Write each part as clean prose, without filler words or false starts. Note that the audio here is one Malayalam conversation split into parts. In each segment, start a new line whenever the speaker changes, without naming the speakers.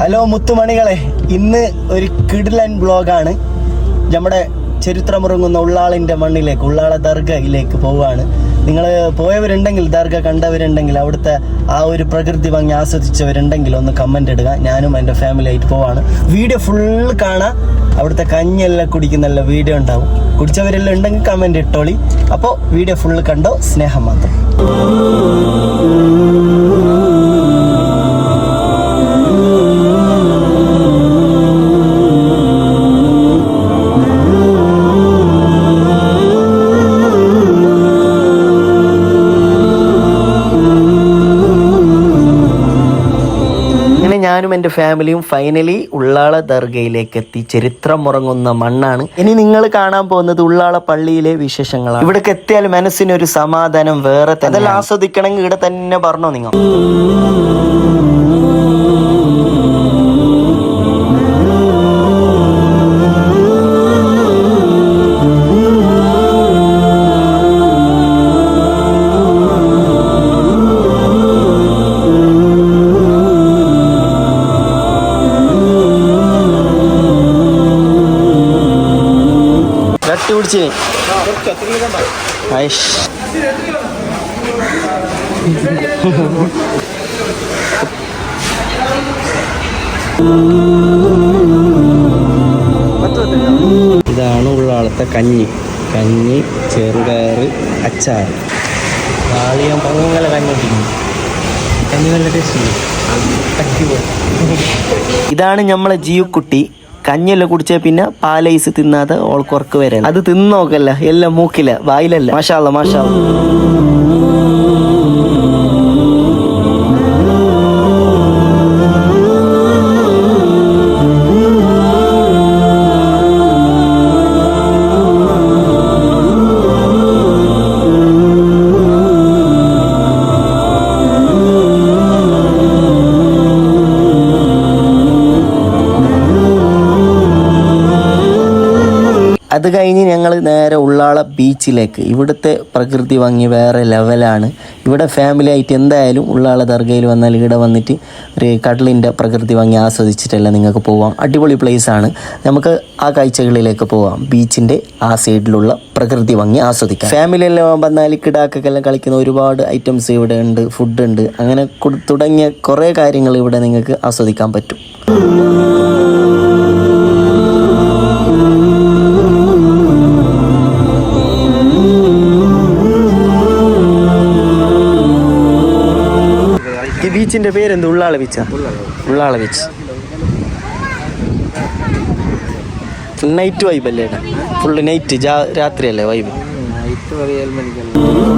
ഹലോ മുത്തുമണികളെ, ഇന്ന് ഒരു കിടിലൻ വ്ളോഗാണ്. നമ്മുടെ ചരിത്രമുറങ്ങുന്ന ഉള്ളാളിൻ്റെ മണ്ണിലേക്ക്, ഉള്ളാള ദർഗയിലേക്ക് പോവുകയാണ്. നിങ്ങൾ പോയവരുണ്ടെങ്കിൽ, ദർഗ കണ്ടവരുണ്ടെങ്കിൽ, അവിടുത്തെ ആ ഒരു പ്രകൃതി ഭംഗി ആസ്വദിച്ചവരുണ്ടെങ്കിൽ ഒന്ന് കമൻ്റ് ഇടുക. ഞാനും എൻ്റെ ഫാമിലി ആയിട്ട് പോവാണ്. വീഡിയോ ഫുള്ള് കാണാം. അവിടുത്തെ കഞ്ഞെല്ലാം കുടിക്കുന്നുള്ള വീഡിയോ ഉണ്ടാവും. കുടിച്ചവരെല്ലാം ഉണ്ടെങ്കിൽ കമൻ്റ് ഇട്ടോളി. അപ്പോൾ വീഡിയോ ഫുള്ള് കണ്ടോ. സ്നേഹം മാത്രം. ഞാനും എൻ്റെ ഫാമിലിയും ഫൈനലി ഉള്ളാള ദർഗയിലേക്ക് എത്തി. ചരിത്രമുറങ്ങുന്ന മണ്ണാണ്. ഇനി നിങ്ങൾ കാണാൻ പോകുന്നത് ഉള്ളാള പള്ളിയിലെ വിശേഷങ്ങളാണ്. ഇവിടേക്ക് എത്തിയാൽ മനസ്സിനൊരു സമാധാനം വേറെ തന്നെ. അതെല്ലാം ആസ്വദിക്കണമെങ്കിൽ ഇവിടെ തന്നെ പറഞ്ഞോ നിങ്ങൾ. പിടിച്ച് ഇതാണ് ഉള്ളാളത്തെ കഞ്ഞി. ചെറുപയറ്, അച്ചാർ, നാളികം പങ്ങനെ കഞ്ഞിട്ടിരിക്കുന്നു. കഞ്ഞി നല്ല ടേസ്റ്റ്. ഇതാണ് നമ്മളെ ജീവക്കുട്ടി. കഞ്ഞെല്ലാം കുടിച്ചാൽ പിന്നെ പാലൈസ് തിന്നാതെ ഓൾക്കുറക്ക് വരാൻ. അത് തിന്നോക്കല്ല, എല്ലാം മൂക്കില്ല, വായിലല്ല. മാഷാ അല്ലാ, മാഷാ അല്ലാ. അത് കഴിഞ്ഞ് ഞങ്ങൾ നേരെ ഉള്ളാള ബീച്ചിലേക്ക്. ഇവിടുത്തെ പ്രകൃതി ഭംഗി വേറെ ലെവലാണ്. ഇവിടെ ഫാമിലി ആയിട്ട് എന്തായാലും ഉള്ളാള ദർഗയിൽ വന്നാൽ ഇവിടെ വന്നിട്ട് ഒരു കടലിൻ്റെ പ്രകൃതി ഭംഗി ആസ്വദിച്ചിട്ടല്ല നിങ്ങൾക്ക് പോവാം. അടിപൊളി പ്ലേസാണ്. നമുക്ക് ആ കാഴ്ചകളിലേക്ക് പോവാം. ബീച്ചിൻ്റെ ആ സൈഡിലുള്ള പ്രകൃതി ഭംഗി ആസ്വദിക്കാം. ഫാമിലി എല്ലാം വന്നാൽ കിടാക്കെല്ലാം കളിക്കുന്ന ഒരുപാട് ഐറ്റംസ് ഇവിടെ ഉണ്ട്, ഫുഡ് ഉണ്ട്. അങ്ങനെ തുടങ്ങിയ കുറേ കാര്യങ്ങൾ ഇവിടെ നിങ്ങൾക്ക് ആസ്വദിക്കാൻ പറ്റും. ഈ ബീച്ചിന്റെ പേരെന്ത്? ഉള്ളാള ബീച്ചാ? ഉള്ളാള ബീച്ച്. നൈറ്റ് വൈബ് അല്ലേ? ഫുള്ള് നൈറ്റ്, രാത്രിയല്ലേ വൈബ്?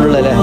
ഫുള്ളല്ലേ?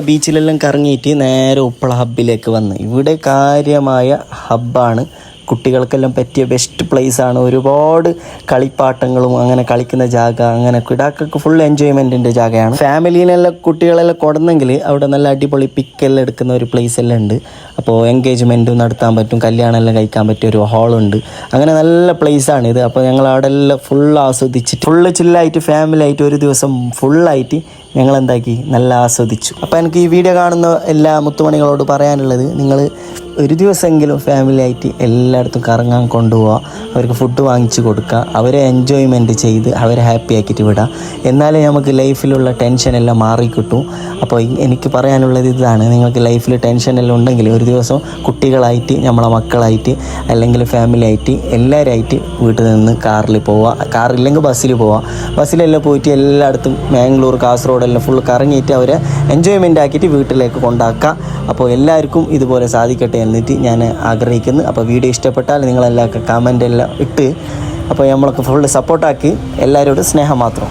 ബീച്ചിലെല്ലാം കറങ്ങിയിട്ട് നേരെ ഉപ്പള ഹബ്ബിലേക്ക് വന്ന്. ഇവിടെ കാര്യമായ ഹബ്ബാണ്, കുട്ടികൾക്കെല്ലാം പറ്റിയ ബെസ്റ്റ് പ്ലേസാണ്. ഒരുപാട് കളിപ്പാട്ടങ്ങളും അങ്ങനെ കളിക്കുന്ന ജാഗ, അങ്ങനെ കിടാക്കൾക്ക് ഫുൾ എൻജോയ്മെൻറ്റിൻ്റെ ജാഗയാണ്. ഫാമിലീനെല്ലാം കുട്ടികളെല്ലാം കൊടുന്നെങ്കിൽ അവിടെ നല്ല അടിപൊളി പിക്കെല്ലാം എടുക്കുന്ന ഒരു പ്ലേസ് എല്ലാം ഉണ്ട്. അപ്പോൾ എൻഗേജ്മെൻറ്റും നടത്താൻ പറ്റും, കല്യാണമെല്ലാം കഴിക്കാൻ പറ്റിയ ഒരു ഹാളുണ്ട്. അങ്ങനെ നല്ല പ്ലേസാണിത്. അപ്പോൾ ഞങ്ങൾ അവിടെ എല്ലാം ഫുൾ ആസ്വദിച്ചിട്ട് ഫുള്ള് ചില്ലായിട്ട് ഫാമിലി ആയിട്ട് ഒരു ദിവസം ഫുള്ളായിട്ട് ഞങ്ങളെന്താക്കി നല്ല ആസ്വദിച്ചു. അപ്പോൾ എനിക്ക് ഈ വീഡിയോ കാണുന്ന എല്ലാ മുത്തുമണികളോട് പറയാനുള്ളത്, നിങ്ങൾ ഒരു ദിവസമെങ്കിലും ഫാമിലി ആയിട്ട് എല്ലായിടത്തും കറങ്ങാൻ കൊണ്ടുപോവുക, അവർക്ക് ഫുഡ് വാങ്ങിച്ച് കൊടുക്കുക, അവരെ എൻജോയ്മെൻറ്റ് ചെയ്ത് അവരെ ഹാപ്പി ആക്കിയിട്ട് വിടുക. എന്നാലേ നമുക്ക് ലൈഫിലുള്ള ടെൻഷനെല്ലാം മാറിക്കിട്ടും. അപ്പോൾ എനിക്ക് പറയാനുള്ളത് ഇതാണ്, നിങ്ങൾക്ക് ലൈഫിൽ ടെൻഷനെല്ലാം ഉണ്ടെങ്കിൽ ഒരു ദിവസം കുട്ടികളായിട്ട്, നമ്മളെ മക്കളായിട്ട്, അല്ലെങ്കിൽ ഫാമിലി ആയിട്ട് എല്ലാവരായിട്ട് വീട്ടിൽ നിന്ന് കാറിൽ പോവുക, കാറില്ലെങ്കിൽ ബസ്സിൽ പോവുക. ബസ്സിലെല്ലാം പോയിട്ട് എല്ലായിടത്തും മാംഗ്ലൂർ, കാസർഗോഡെല്ലാം ഫുൾ കറങ്ങിയിട്ട് അവരെ എൻജോയ്മെൻ്റ് ആക്കിയിട്ട് വീട്ടിലേക്ക് കൊണ്ടാക്കുക. അപ്പോൾ എല്ലാവർക്കും ഇതുപോലെ സാധിക്കട്ടെ എന്നിട്ട് ഞാൻ ആഗ്രഹിക്കുന്നു. അപ്പോൾ വീഡിയോ ഇഷ്ടപ്പെട്ടാൽ നിങ്ങളെല്ലാം കമൻ്റ് എല്ലാം ഇട്ട് അപ്പോൾ നമ്മളൊക്കെ ഫുള്ള് സപ്പോർട്ടാക്കി. എല്ലാവരോടും സ്നേഹം മാത്രം.